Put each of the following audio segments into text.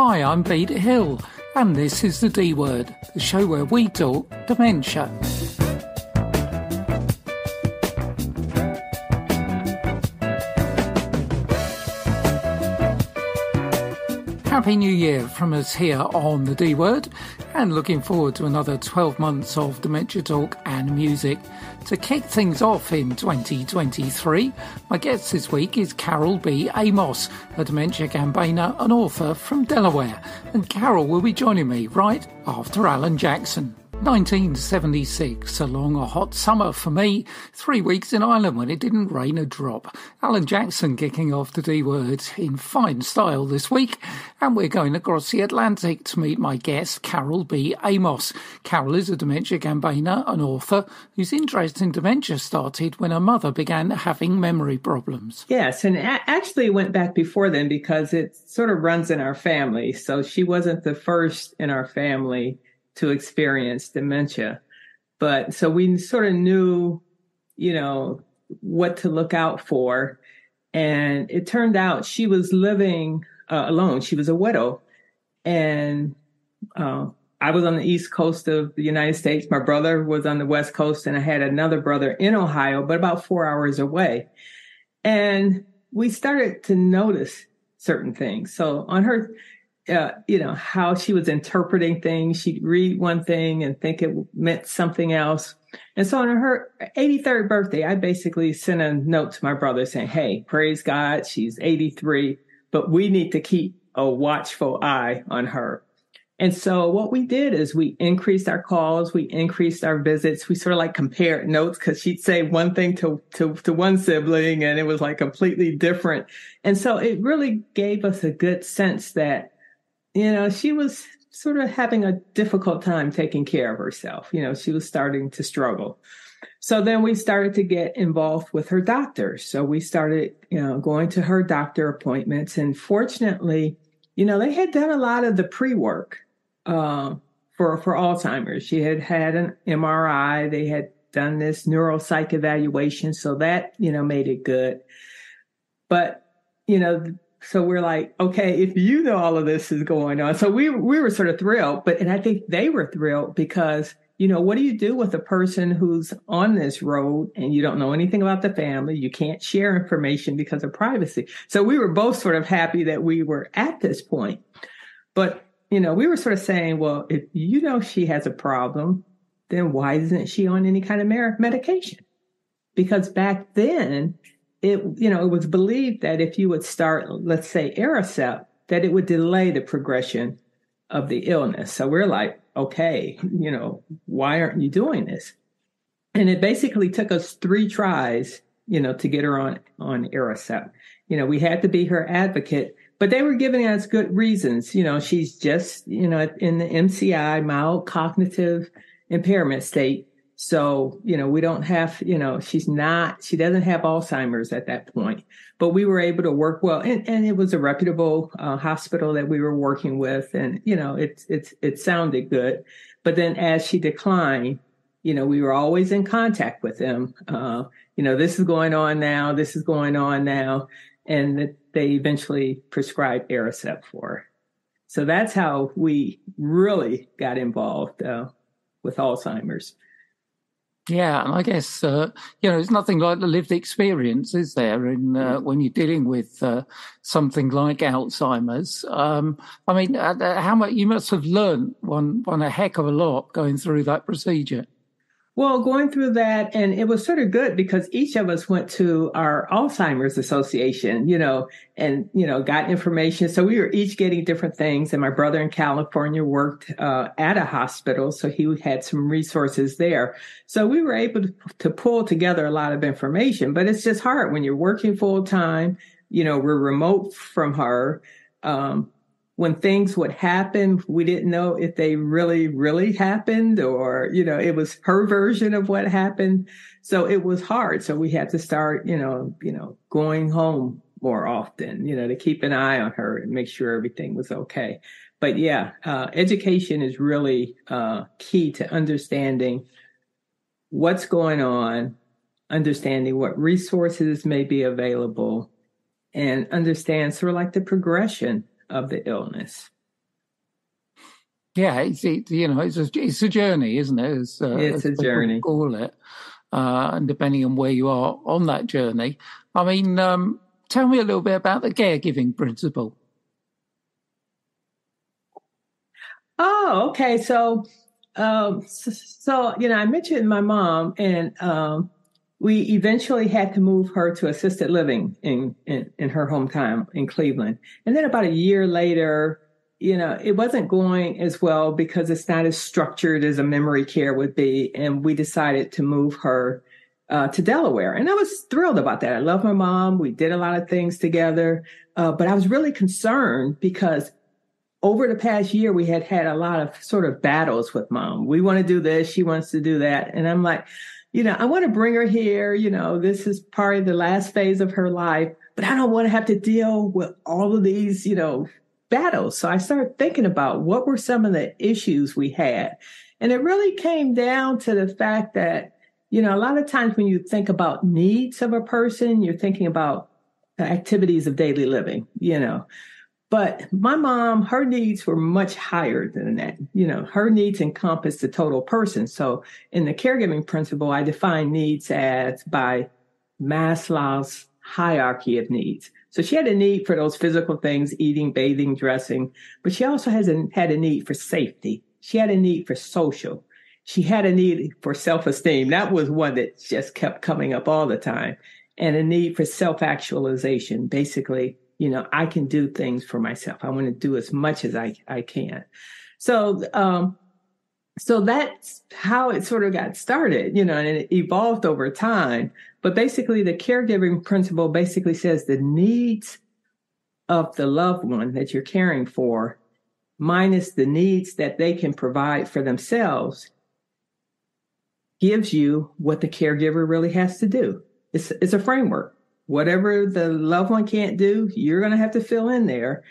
Hi, I'm Peter Hill, and this is the D Word, the show where we talk dementia. Happy New Year from us here on the D Word, and looking forward to another 12 months of dementia talk and music. To kick things off in 2023, my guest this week is Carol B. Amos, a dementia campaigner and author from Delaware. And Carol will be joining me right after Alan Jackson. 1976, a long, hot summer for me. 3 weeks in Ireland when it didn't rain a drop. Alan Jackson kicking off the D-Word in fine style this week. And we're going across the Atlantic to meet my guest, Carol B. Amos. Carol is a dementia campaigner and author whose interest in dementia started when her mother began having memory problems. Yes, and actually it went back before then because it sort of runs in our family. So she wasn't the first in our family to experience dementia. But so we sort of knew, what to look out for. And it turned out she was living alone. She was a widow. And I was on the East Coast of the United States. My brother was on the West Coast, and I had another brother in Ohio, but about 4 hours away. And we started to notice certain things. So on her how she was interpreting things. She'd read one thing and think it meant something else. And so on her 83rd birthday, I basically sent a note to my brother saying, hey, praise God, she's 83, but we need to keep a watchful eye on her. And so what we did is we increased our calls, we increased our visits. We sort of like compared notes because she'd say one thing to one sibling and it was like completely different. And so it really gave us a good sense that she was sort of having a difficult time taking care of herself. She was starting to struggle. So then we started to get involved with her doctor. So we started, going to her doctor appointments. And fortunately, they had done a lot of the pre-work for Alzheimer's. She had had an MRI. They had done this neuropsych evaluation. So that, made it good. But, so we're like, okay, if all of this is going on. So we were sort of thrilled, and I think they were thrilled because, what do you do with a person who's on this road and you don't know anything about the family? You can't share information because of privacy. So we were both sort of happy that we were at this point. But, we were sort of saying, well, if she has a problem, then why isn't she on any kind of medication? Because back then, it was believed that if you would start, let's say, Aricept, that it would delay the progression of the illness. So we're like, okay, why aren't you doing this? And it basically took us 3 tries, to get her on Aricept. We had to be her advocate, but they were giving us good reasons. She's just, in the MCI, mild cognitive impairment state. So, we don't have, she doesn't have Alzheimer's at that point, but we were able to work well. And it was a reputable hospital that we were working with. And, it sounded good. But then as she declined, we were always in contact with them. This is going on now. This is going on now. And they eventually prescribed Aricept for her. So that's how we really got involved with Alzheimer's. Yeah, and I guess, there's nothing like the lived experience, is there, when you're dealing with something like Alzheimer's. How much you must have learned one a heck of a lot going through that procedure. Well, going through that, and it was sort of good because each of us went to our Alzheimer's Association, and, got information. So we were each getting different things. And my brother in California worked at a hospital, so he had some resources there. So we were able to pull together a lot of information. But it's just hard when you're working full time. We're remote from her. When things would happen, we didn't know if they really, really happened or, it was her version of what happened. So it was hard. So we had to start, going home more often, to keep an eye on her and make sure everything was okay. But yeah, education is really key to understanding what's going on, understanding what resources may be available, and understand sort of like the progression of the illness. Yeah, it's a journey, isn't it? It's As a people journey. call it, and depending on where you are on that journey. I mean, tell me a little bit about the caregiving principle. Oh, okay. So I mentioned my mom, and we eventually had to move her to assisted living in her hometown in Cleveland. And then about a year later, it wasn't going as well because it's not as structured as a memory care would be. And we decided to move her to Delaware. And I was thrilled about that. I love my mom. We did a lot of things together. But I was really concerned because over the past year, we had had a lot of sort of battles with mom. We want to do this. She wants to do that. And I'm like, I want to bring her here. This is probably the last phase of her life, but I don't want to have to deal with all of these, battles. So I started thinking about what were some of the issues we had. And it really came down to the fact that, a lot of times when you think about needs of a person, you're thinking about activities of daily living. But my mom, her needs were much higher than that. Her needs encompass the total person. So in the caregiving principle, I define needs as by Maslow's hierarchy of needs. So she had a need for those physical things, eating, bathing, dressing, but she also had a need for safety. She had a need for social. She had a need for self-esteem. That was one that just kept coming up all the time. And a need for self-actualization, basically. I can do things for myself. I want to do as much as I can. So that's how it sort of got started, and it evolved over time. But basically, the caregiving principle basically says the needs of the loved one that you're caring for, minus the needs that they can provide for themselves, gives you what the caregiver really has to do. It's a framework. Whatever the loved one can't do, you're going to have to fill in there.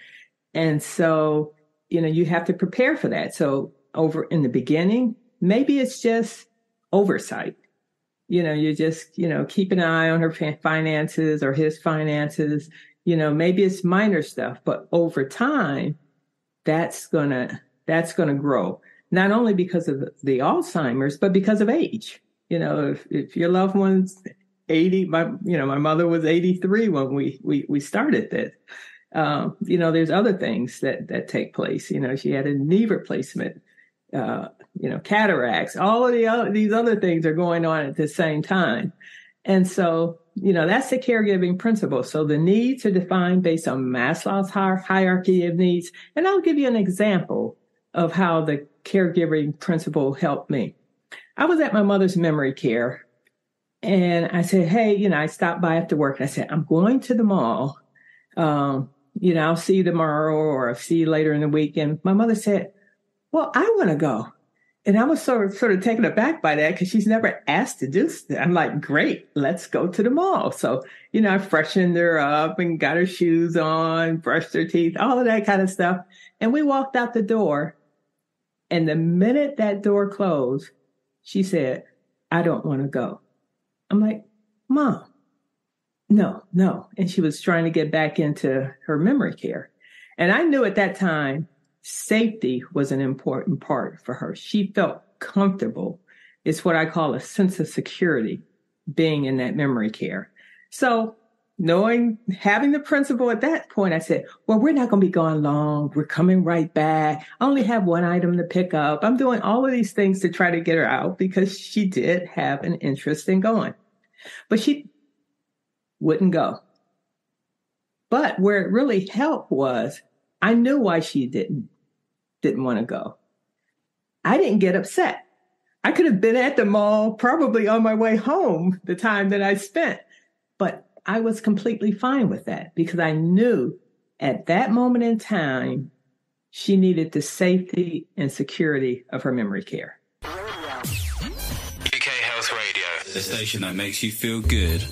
And so, you have to prepare for that. So over in the beginning, maybe it's just oversight. You just, keep an eye on her finances or his finances. Maybe it's minor stuff, but over time, that's gonna grow. Not only because of the Alzheimer's, but because of age. If your loved one's 80, my mother was 83 when we started this. There's other things that take place. She had a knee replacement, cataracts, all of these other things are going on at the same time. And so, that's the caregiving principle. So the needs are defined based on Maslow's hierarchy of needs. And I'll give you an example of how the caregiving principle helped me. I was at my mother's memory care. And I said, hey, I stopped by after work. And I said, I'm going to the mall. I'll see you tomorrow or I'll see you later in the week. And my mother said, well, I want to go. And I was sort of taken aback by that because she's never asked to do that. I'm like, great, let's go to the mall. So, I freshened her up and got her shoes on, brushed her teeth, all of that kind of stuff. And we walked out the door. And the minute that door closed, she said, I don't want to go. I'm like, Mom, no. And she was trying to get back into her memory care. And I knew at that time, safety was an important part for her. She felt comfortable. It's what I call a sense of security being in that memory care. So having the principle at that point, I said, well, we're not going to be gone long. We're coming right back. I only have one item to pick up. I'm doing all of these things to try to get her out because she did have an interest in going. But she wouldn't go. But where it really helped was I knew why she didn't want to go. I didn't get upset. I could have been at the mall, probably on my way home, the time that I spent. But I was completely fine with that because I knew at that moment in time, she needed the safety and security of her memory care. UK Health Radio, the station that makes you feel good.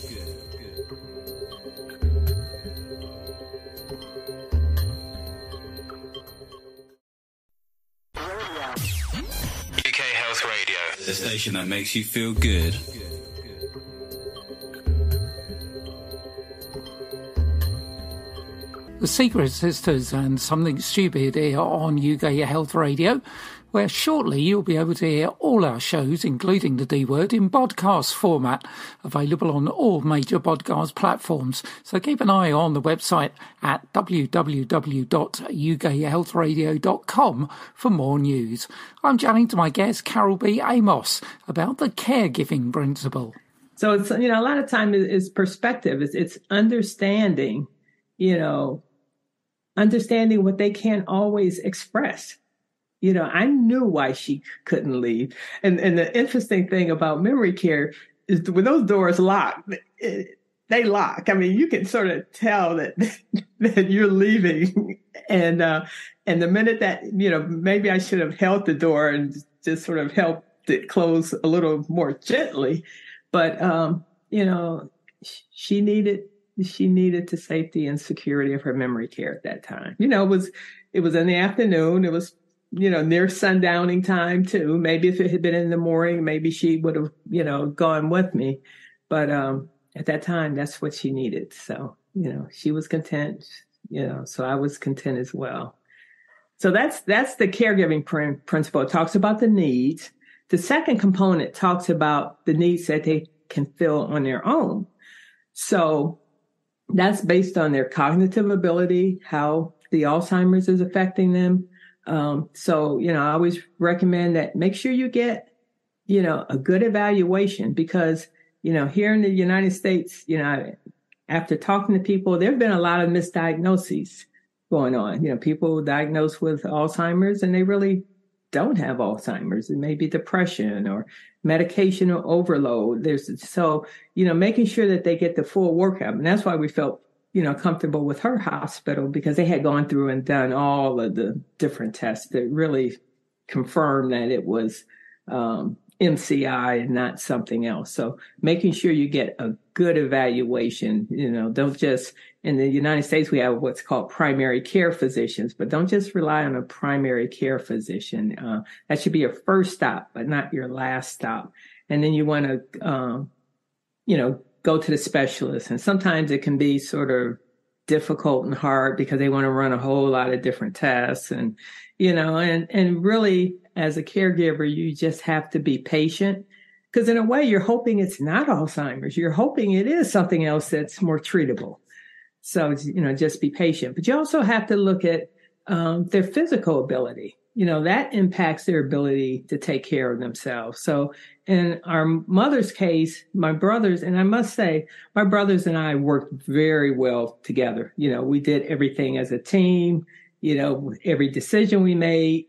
UK Health Radio, the station that makes you feel good. The Secret Sisters and Something Stupid here on UK Health Radio, where shortly you'll be able to hear all our shows, including the D Word, in podcast format, available on all major podcast platforms. So keep an eye on the website at www.ukhealthradio.com for more news. I'm chatting to my guest, Carol B. Amos, about the caregiving principle. So it's, a lot of time is perspective. It's understanding, understanding what they can't always express. I knew why she couldn't leave. And the interesting thing about memory care is when those doors lock, they lock. I mean, you can sort of tell that you're leaving. And the minute that, maybe I should have held the door and just sort of helped it close a little more gently. But, she needed the safety and security of her memory care at that time. It was in the afternoon. It was, near sundowning time too. Maybe if it had been in the morning, maybe she would have, gone with me. But at that time, that's what she needed. So, she was content, so I was content as well. So that's the caregiving principle. It talks about the needs. The second component talks about the needs that they can fill on their own. So that's based on their cognitive ability, how the Alzheimer's is affecting them. So, I always recommend that make sure you get, a good evaluation because, here in the United States, after talking to people, there have been a lot of misdiagnoses going on. People diagnosed with Alzheimer's and they really don't have Alzheimer's. It may be depression or medication or overload. Making sure that they get the full workup. And that's why we felt, comfortable with her hospital because they had gone through and done all of the different tests that really confirmed that it was MCI and not something else. So making sure you get a good evaluation, don't just, in the United States, we have what's called primary care physicians, but don't just rely on a primary care physician. That should be your first stop, but not your last stop. And then you want to, go to the specialist. And sometimes it can be sort of difficult and hard because they want to run a whole lot of different tests. And, and really as a caregiver, you just have to be patient because in a way you're hoping it's not Alzheimer's. You're hoping it is something else that's more treatable. So, just be patient. But you also have to look at their physical ability. That impacts their ability to take care of themselves. So in our mother's case, my brothers, and I must say, my brothers and I worked very well together. We did everything as a team. Every decision we made,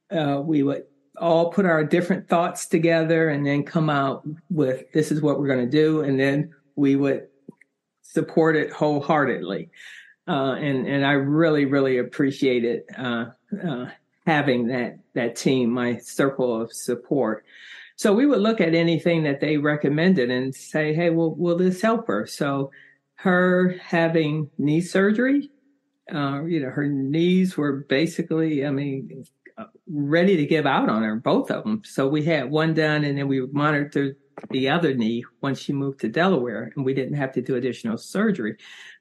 we would all put our different thoughts together and then come out with, this is what we're going to do. And then we would support it wholeheartedly. And I really, really appreciated having that team, my circle of support. So we would look at anything that they recommended and say, hey, well, will this help her? So her having knee surgery, her knees were basically, ready to give out on her, both of them. So we had one done and then we monitored the other knee once she moved to Delaware and we didn't have to do additional surgery.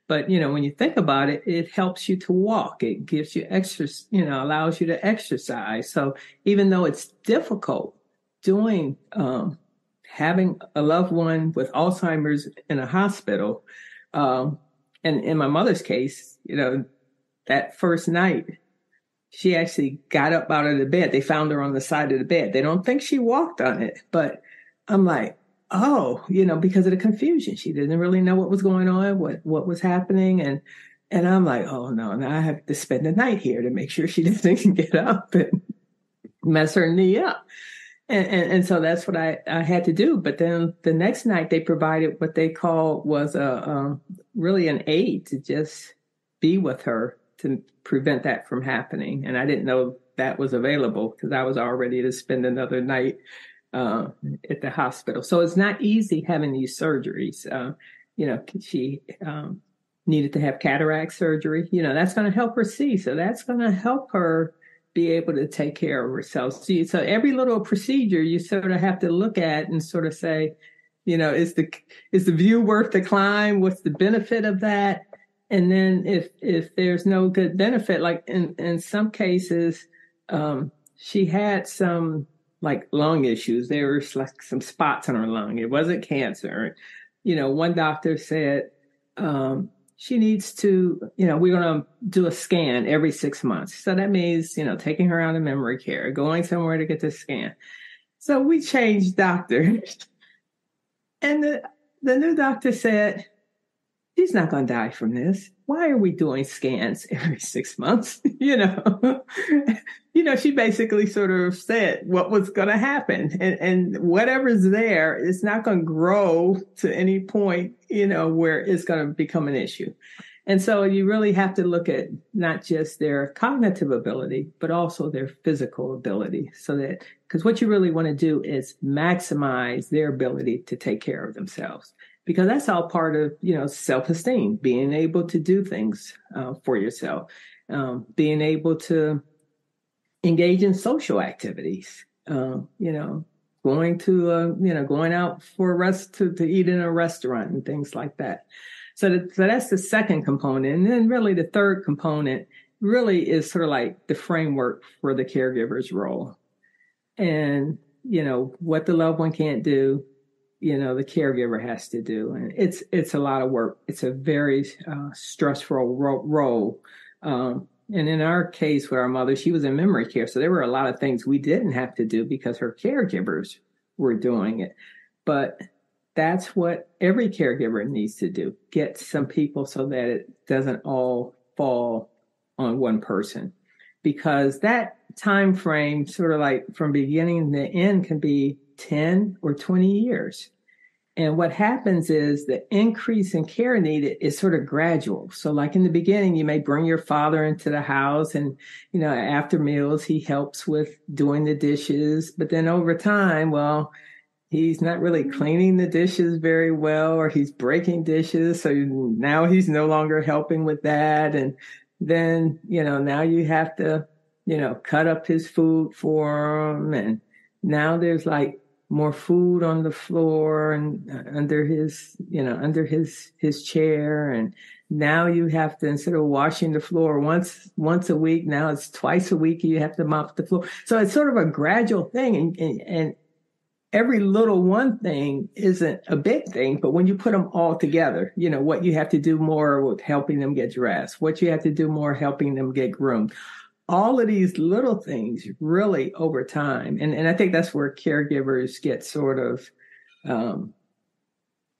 But, when you think about it, it helps you to walk. It gives you extra, allows you to exercise. So even though it's difficult doing, having a loved one with Alzheimer's in a hospital, and in my mother's case, that first night, she actually got up out of the bed. They found her on the side of the bed. They don't think she walked on it, but I'm like, oh, because of the confusion. She didn't really know what was going on, what was happening. And I'm like, oh no, now I have to spend the night here to make sure she doesn't get up and mess her knee up. And so that's what I had to do. But then the next night they provided what they call was really an aid to just be with her to prevent that from happening. And I didn't know that was available because I was all ready to spend another night at the hospital. So it's not easy having these surgeries. She needed to have cataract surgery. That's going to help her see. So that's going to help her be able to take care of herself. So every little procedure you sort of have to look at and sort of say, is the view worth the climb? What's the benefit of that? And then if there's no good benefit, like in some cases, she had some like lung issues. There was like some spots on her lung. It wasn't cancer. One doctor said she needs to, we're going to do a scan every 6 months. So that means, taking her out of memory care, going somewhere to get the scan. So we changed doctors. And the new doctor said, she's not going to die from this. Why are we doing scans every 6 months? She basically sort of said what was going to happen, and whatever's there, it's not going to grow to any point, where it's going to become an issue. And so you really have to look at not just their cognitive ability, but also their physical ability, because what you really want to do is maximize their ability to take care of themselves. Because that's all part of, self-esteem, being able to do things for yourself, being able to engage in social activities, going out for to eat in a restaurant and things like that. So that's the second component. And then really the third component really is sort of like the framework for the caregiver's role. And, what the loved one can't do, the caregiver has to do. And it's a lot of work. It's a very stressful role. And in our case with our mother, she was in memory care. So there were a lot of things we didn't have to do because her caregivers were doing it. But that's what every caregiver needs to do. Get some people so that it doesn't all fall on one person. Because that time frame, sort of like from beginning to end, can be 10 or 20 years. And what happens is the increase in care needed is sort of gradual. So like in the beginning, you may bring your father into the house and, after meals, he helps with doing the dishes. But then over time, well, he's not really cleaning the dishes very well, or he's breaking dishes. So now he's no longer helping with that. And then, now you have to, cut up his food for him. And now there's like more food on the floor and under his chair. And now you have to, instead of washing the floor once a week, now it's twice a week, you have to mop the floor. So it's sort of a gradual thing. And every little one thing isn't a big thing, but when you put them all together, what you have to do more with helping them get dressed, what you have to do more helping them get groomed. All of these little things really over time. And I think that's where caregivers get sort of, don't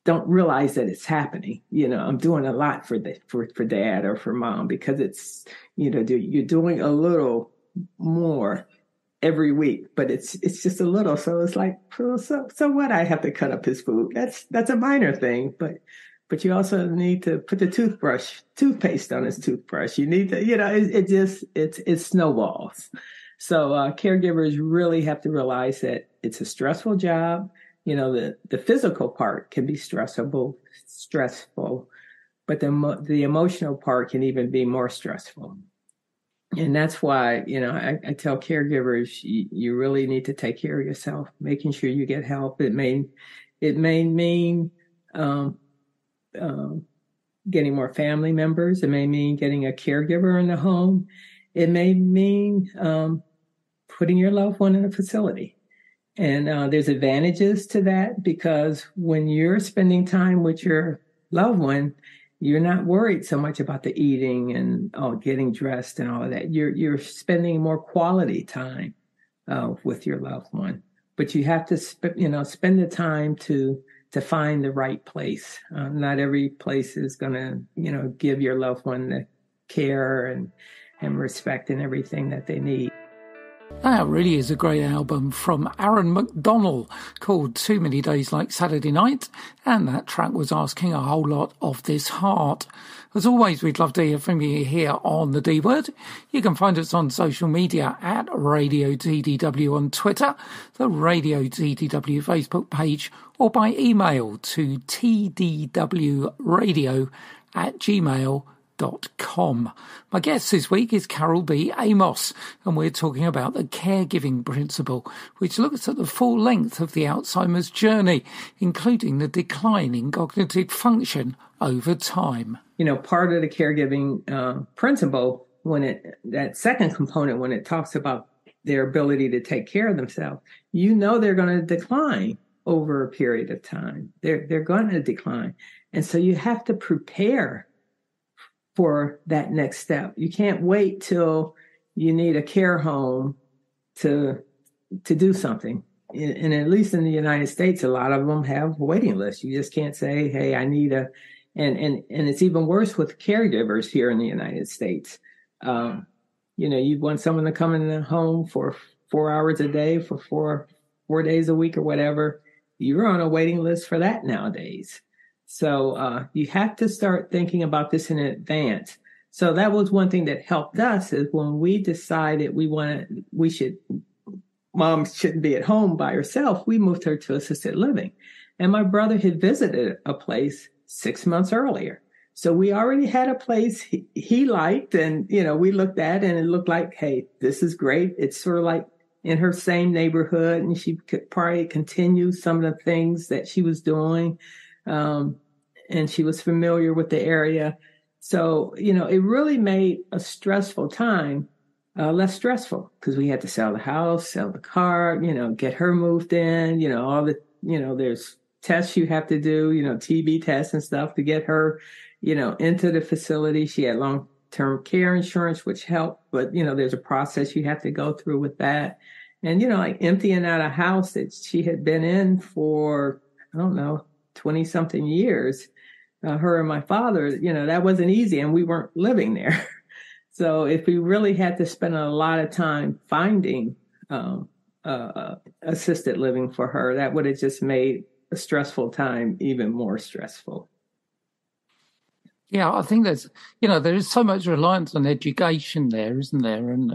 realize that it's happening. I'm doing a lot for dad or for mom, because it's, you're doing a little more every week, but it's just a little. So it's like, so what? I have to cut up his food. That's a minor thing, but you also need to put the toothpaste on his toothbrush. You need to, it snowballs. So caregivers really have to realize that it's a stressful job. The physical part can be stressful, but the emotional part can even be more stressful. And that's why, I tell caregivers, you really need to take care of yourself, making sure you get help. It may mean getting more family members. It may mean getting a caregiver in the home. It may mean putting your loved one in a facility. And there's advantages to that, because when you're spending time with your loved one, you're not worried so much about the eating and getting dressed and all of that. You're spending more quality time with your loved one. But you have to spend the time to find the right place. Not every place is going to, give your loved one the care and respect and everything that they need. That really is a great album from Aaron McDonnell called Too Many Days Like Saturday Night, and that track was asking a whole lot of this heart. As always, we'd love to hear from you here on The D Word. You can find us on social media at Radio TDW on Twitter, the Radio TDW Facebook page, or by email to tdwradio@gmail.com. My guest this week is Carol B. Amos, and we're talking about the caregiving principle, which looks at the full length of the Alzheimer's journey, including the decline in cognitive function over time. Part of the caregiving principle, that second component, when it talks about their ability to take care of themselves, they're going to decline over a period of time. They're going to decline. And so you have to prepare for that next step. You can't wait till you need a care home to do something. And at least in the United States, a lot of them have waiting lists. You just can't say, hey, I need and it's even worse with caregivers here in the United States. You want someone to come in the home for 4 hours a day for four days a week or whatever. You're on a waiting list for that nowadays. So you have to start thinking about this in advance. So that was one thing that helped us, is when we decided mom shouldn't be at home by herself, we moved her to assisted living. And my brother had visited a place 6 months earlier. So we already had a place he liked, and, we looked at and it looked like, hey, this is great. It's sort of like in her same neighborhood, and she could probably continue some of the things that she was doing. And she was familiar with the area. So, it really made a stressful time less stressful, because we had to sell the house, sell the car, get her moved in, all the, there's tests you have to do, TB tests and stuff to get her, into the facility. She had long-term care insurance, which helped, but, there's a process you have to go through with that. And, like emptying out a house that she had been in for, 20 something years, her and my father, that wasn't easy, and we weren't living there. So if we really had to spend a lot of time finding assisted living for her, that would have just made a stressful time even more stressful. Yeah, I think there is so much reliance on education there, isn't there? And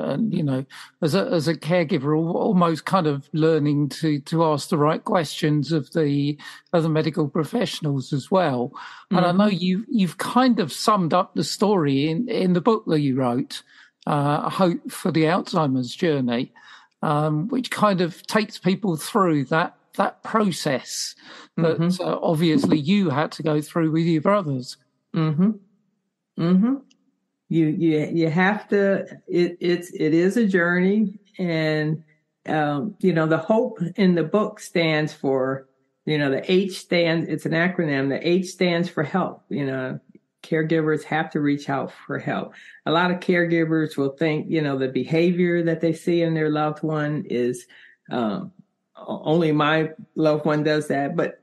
as a caregiver, almost kind of learning to ask the right questions of the medical professionals as well. Mm-hmm. And I know you've kind of summed up the story in the book that you wrote, Hope for the Alzheimer's Journey, which kind of takes people through that process that obviously you had to go through with your brothers. Mm-hmm. Mm-hmm. You have to, it is a journey. And, the hope in the book stands for, the H stands, it's an acronym. The H stands for help. Caregivers have to reach out for help. A lot of caregivers will think, the behavior that they see in their loved one is, only my loved one does that. But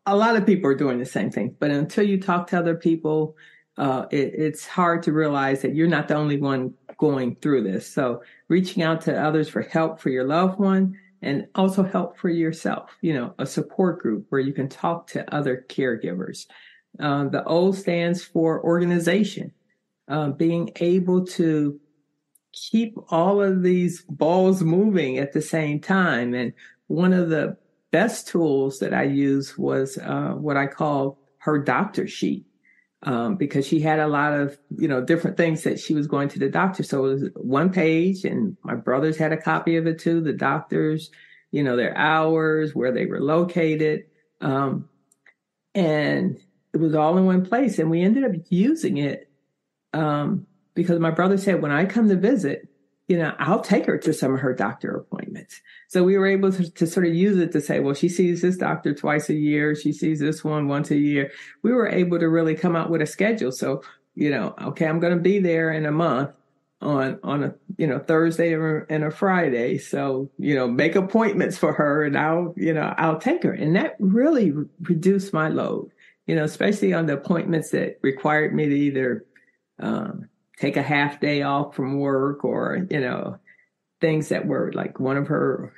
a lot of people are doing the same thing, but until you talk to other people, it's hard to realize that you're not the only one going through this. So reaching out to others for help for your loved one, and also help for yourself, a support group where you can talk to other caregivers. The O stands for organization, being able to keep all of these balls moving at the same time. And one of the best tools that I used was what I call her doctor sheet, because she had a lot of, different things that she was going to the doctor. So it was one page, and my brothers had a copy of it too, the doctors, their hours, where they were located. And it was all in one place. And we ended up using it because my brother said, when I come to visit, I'll take her to some of her doctor appointments. So we were able to sort of use it to say, well, she sees this doctor twice a year. She sees this one once a year. We were able to really come out with a schedule. So, okay, I'm going to be there in a month on a, Thursday and a Friday. So, make appointments for her, and I'll take her. And that really reduced my load, especially on the appointments that required me to either, take a half day off from work, or, things that were like, one of her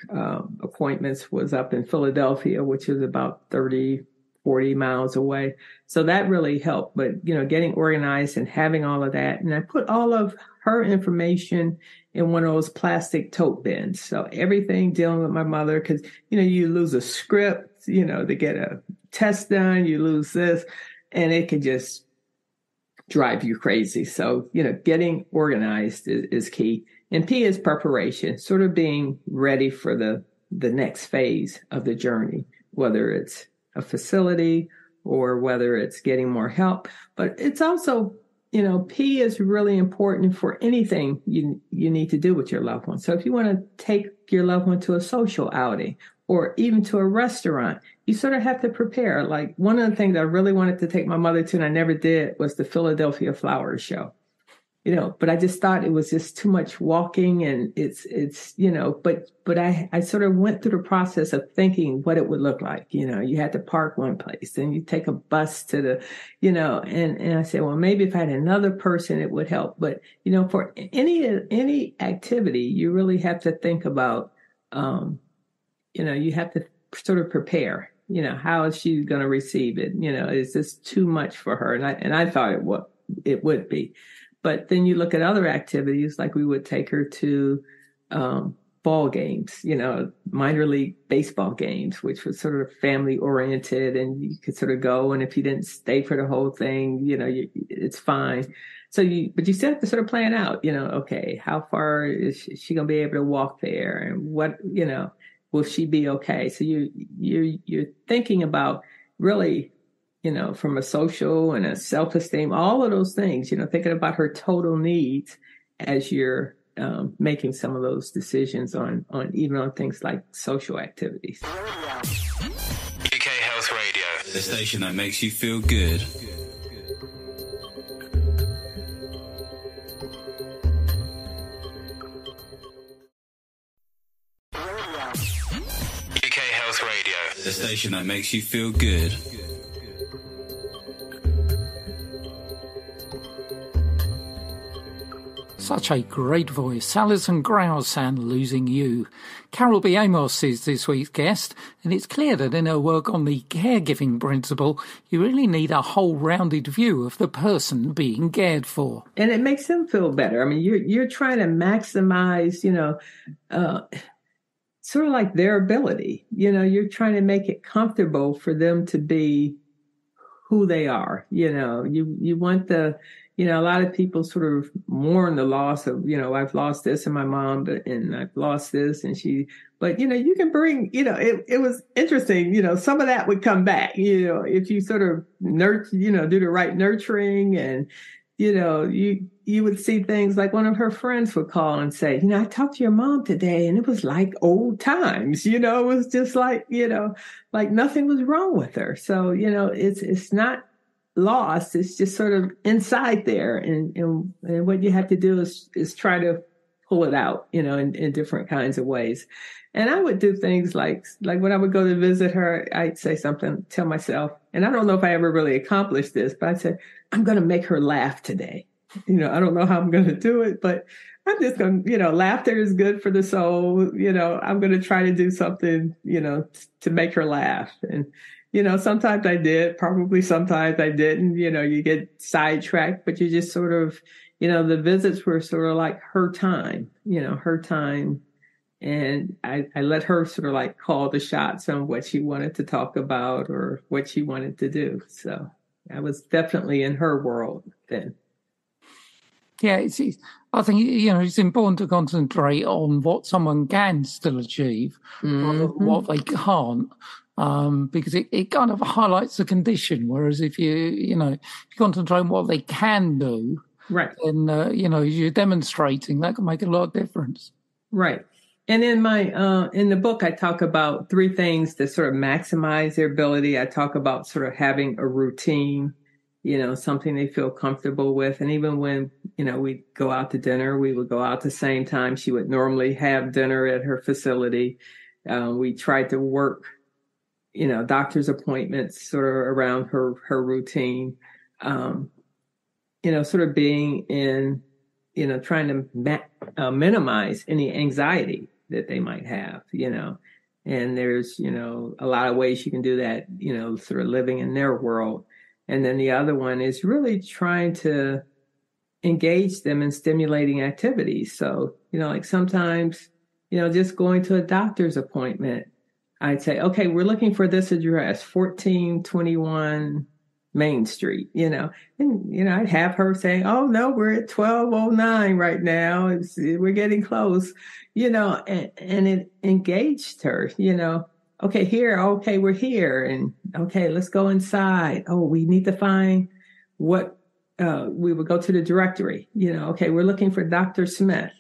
appointments was up in Philadelphia, which is about 30, 40 miles away. So that really helped. But, getting organized and having all of that. And I put all of her information in one of those plastic tote bins. So everything dealing with my mother, because, you lose a script, to get a test done, you lose this, and it could just drive you crazy. So, getting organized is key. And P is preparation, sort of being ready for the next phase of the journey, whether it's a facility or whether it's getting more help. But it's also, P is really important for anything you need to do with your loved one. So if you want to take your loved one to a social outing or even to a restaurant, you sort of have to prepare. Like one of the things I really wanted to take my mother to and I never did was the Philadelphia Flower Show. But I just thought it was just too much walking and it's but I sort of went through the process of thinking what it would look like. You had to park one place and you take a bus to the, and I said, well, maybe if I had another person, it would help. But, for any activity, you really have to think about, you have to sort of prepare, how is she going to receive it? Is this too much for her? And I thought it would be. But then you look at other activities, like we would take her to ball games, minor league baseball games, which was sort of family oriented, and you could sort of go. And if you didn't stay for the whole thing, it's fine. But you still have to sort of plan out, okay, how far is she going to be able to walk there, and what, will she be okay? So you're thinking about really, from a social and a self-esteem, all of those things, thinking about her total needs as you're making some of those decisions on even on things like social activities. UK Health Radio, the station that makes you feel good. UK Health Radio, the station that makes you feel good. Such a great voice. Alison Grausan, Losing You. Carol B. Amos is this week's guest, and it's clear that in her work on the caregiving principle, you really need a whole rounded view of the person being cared for. And it makes them feel better. I mean, you're trying to maximize, sort of like their ability. You're trying to make it comfortable for them to be who they are. You want a lot of people sort of mourn the loss of, I've lost this in my mom, and I've lost this and but you can bring, it was interesting, some of that would come back, if you sort of do the right nurturing, and, you would see things like one of her friends would call and say, I talked to your mom today and it was like old times, it was just like, like nothing was wrong with her. So, it's not lost. It's just sort of inside there. And what you have to do is try to pull it out, in different kinds of ways. And I would do things like when I would go to visit her, I'd say something, tell myself, and I don't know if I ever really accomplished this, but I'd say, I'm going to make her laugh today. I don't know how I'm going to do it, but I'm just going to, laughter is good for the soul. I'm going to try to do something, to make her laugh. And, sometimes I did, probably sometimes I didn't, you get sidetracked, but you just sort of, the visits were sort of like her time. And I let her sort of like call the shots on what she wanted to talk about or what she wanted to do. So I was definitely in her world then. Yeah, I think, it's important to concentrate on what someone can still achieve, rather than what they can't, because it kind of highlights the condition. Whereas if you concentrate on what they can do, right, then, you're demonstrating, that can make a lot of difference. Right. And in my, in the book, I talk about 3 things that sort of maximize their ability. I talk about sort of having a routine, something they feel comfortable with. And even when, we go out to dinner, we would go out the same time she would normally have dinner at her facility. We tried to work, doctor's appointments sort of around her routine, sort of being in, trying to minimize any anxiety that they might have, and there's, a lot of ways you can do that, sort of living in their world. And then the other one is really trying to engage them in stimulating activities. So, like sometimes, just going to a doctor's appointment, I'd say, okay, we're looking for this address, 1421 Main Street, and, I'd have her saying, oh, no, we're at 1209 right now. We're getting close, and it engaged her, okay, here, okay, we're here. And okay, let's go inside. Oh, we need to find what, we would go to the directory, okay, we're looking for Dr. Smith,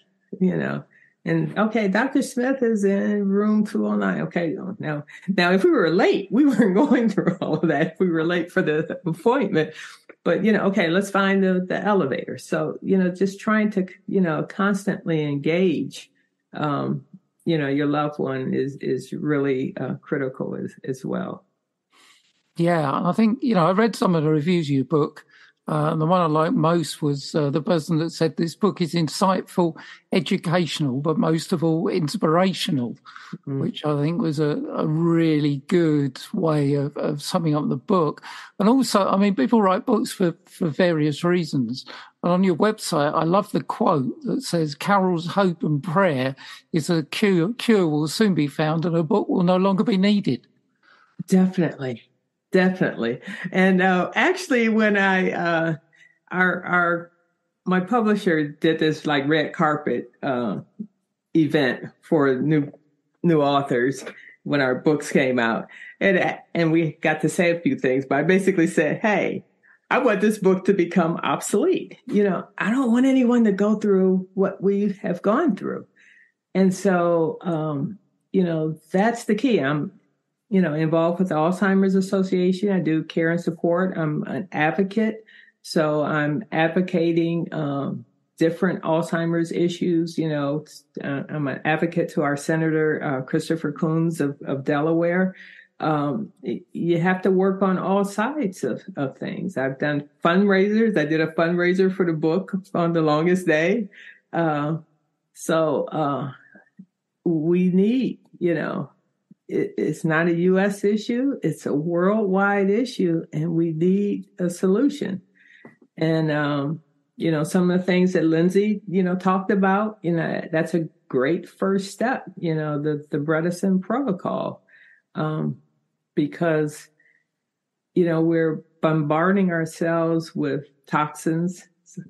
and okay, Dr. Smith is in room 209. Okay, now if we were late, we weren't going through all of that. If we were late for the appointment, but okay, let's find the elevator. So just trying to constantly engage, your loved one is really critical as well. Yeah, I think I read some of the reviews of your book. And the one I liked most was the person that said this book is insightful, educational, but most of all inspirational, which I think was a really good way of summing up the book. And also, I mean, people write books for various reasons. And on your website, I love the quote that says, Carol's hope and prayer is a cure will soon be found and a book will no longer be needed. Definitely. And actually, when my publisher did this like red carpet event for new authors when our books came out, and we got to say a few things, but I basically said, hey, I want this book to become obsolete. I don't want anyone to go through what we have gone through. And so, that's the key. I'm involved with the Alzheimer's Association. I do care and support. I'm an advocate. So I'm advocating different Alzheimer's issues. I'm an advocate to our Senator Christopher Coons of Delaware. You have to work on all sides of things. I've done fundraisers. I did a fundraiser for the book on the longest day. So we need, it's not a U.S. issue. It's a worldwide issue, and we need a solution. And, some of the things that Lindsay, talked about, that's a great first step, the Bredesen protocol, because, we're bombarding ourselves with toxins,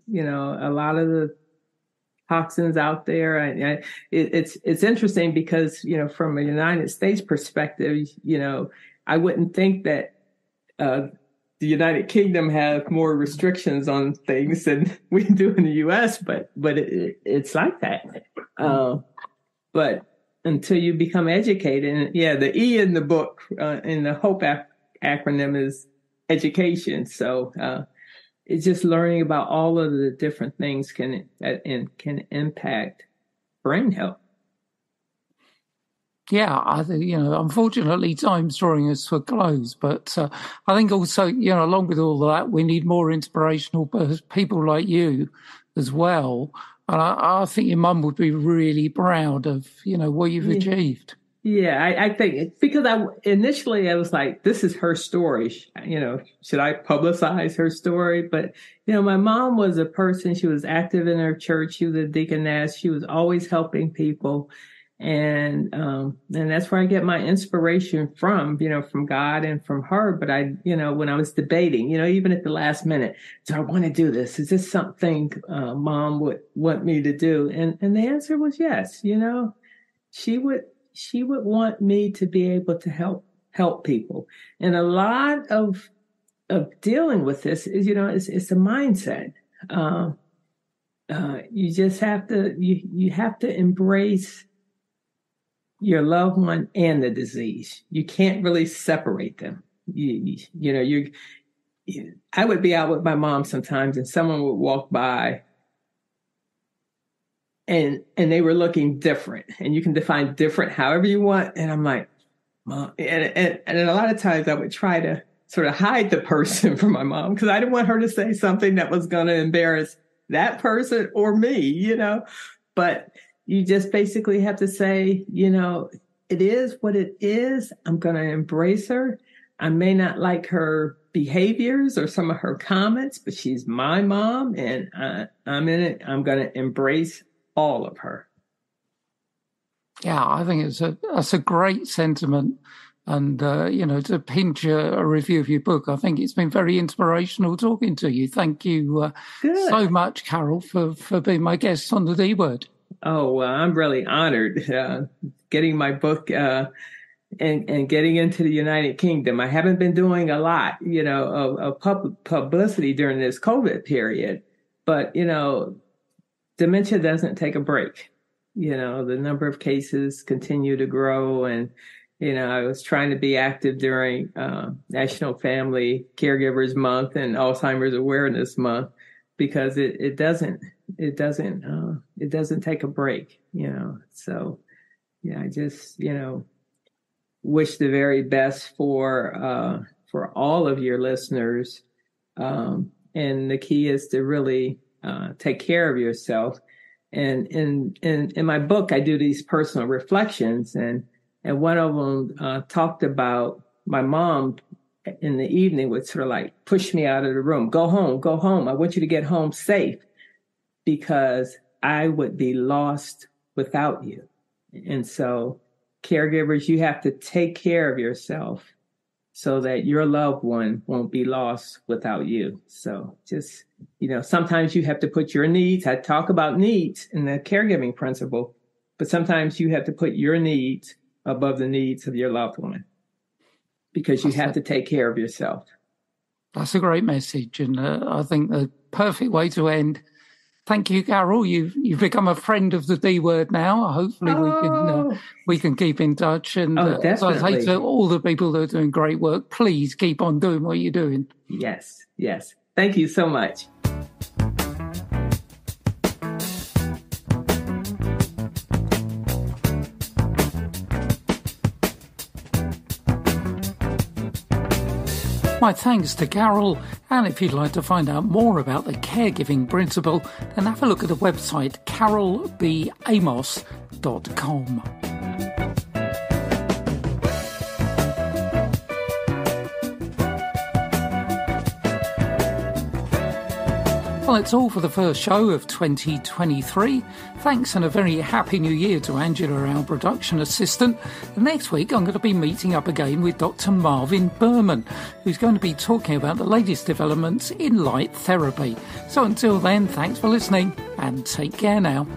a lot of the toxins out there. It's interesting because, from a United States perspective, I wouldn't think that the United Kingdom have more restrictions on things than we do in the U.S., but it's like that. But until you become educated, and the E in the book, in the HOPE acronym is education. So, it's just learning about all of the different things can impact brain health. Yeah, I think, unfortunately, time's drawing us to a close. But I think also, along with all of that, we need more inspirational people like you as well. And I think your mum would be really proud of, what you've achieved. Yeah, I think it's because initially I was like, this is her story. Should I publicize her story? But, my mom was a person, she was active in her church. She was a deaconess. She was always helping people. And that's where I get my inspiration from God and from her. But when I was debating, even at the last minute, do I want to do this? Is this something Mom would want me to do? And the answer was yes. She would want me to be able to help people. And a lot of dealing with this is, it's a mindset. You just have to, you have to embrace your loved one and the disease. You can't really separate them. I would be out with my mom sometimes and someone would walk by and they were looking different, and you can define different however you want. And I'm like, Mom, and a lot of times I would try to sort of hide the person from my mom because I didn't want her to say something that was going to embarrass that person or me, but you just basically have to say, it is what it is. I'm going to embrace her. I may not like her behaviors or some of her comments, but she's my mom and I'm in it. I'm going to embrace all of her. Yeah, I think that's a great sentiment And, to pinch a review of your book, I think it's been very inspirational talking to you. Thank you so much, Carol, for being my guest on the D Word. Oh, well, I'm really honored getting my book and getting into the United Kingdom. I haven't been doing a lot, of publicity during this COVID period, but, dementia doesn't take a break. The number of cases continue to grow. And, I was trying to be active during National Family Caregivers Month and Alzheimer's Awareness Month, because it doesn't take a break, So, I just, wish the very best for all of your listeners. And the key is to really take care of yourself. And in my book, I do these personal reflections, and one of them talked about my mom in the evening would sort of like push me out of the room. Go home. I want you to get home safe, because I would be lost without you. And so caregivers, you have to take care of yourself so that your loved one won't be lost without you. So just, sometimes you have to put your needs. I talk about needs in the caregiving principle, but sometimes you have to put your needs above the needs of your loved one, because you have to take care of yourself. That's a great message, and I think the perfect way to end. Thank you, Carol. You've become a friend of the D Word now. Hopefully we can keep in touch. And as I say to all the people that are doing great work, please keep on doing what you're doing. Yes. Thank you so much. My thanks to Carol, and if you'd like to find out more about the caregiving principle, then have a look at the website carolbamos.com. Well, it's all for the first show of 2023. Thanks and a very happy new year to Angela, our production assistant. And next week, I'm going to be meeting up again with Dr. Marvin Berman, who's going to be talking about the latest developments in light therapy. So until then, thanks for listening and take care now.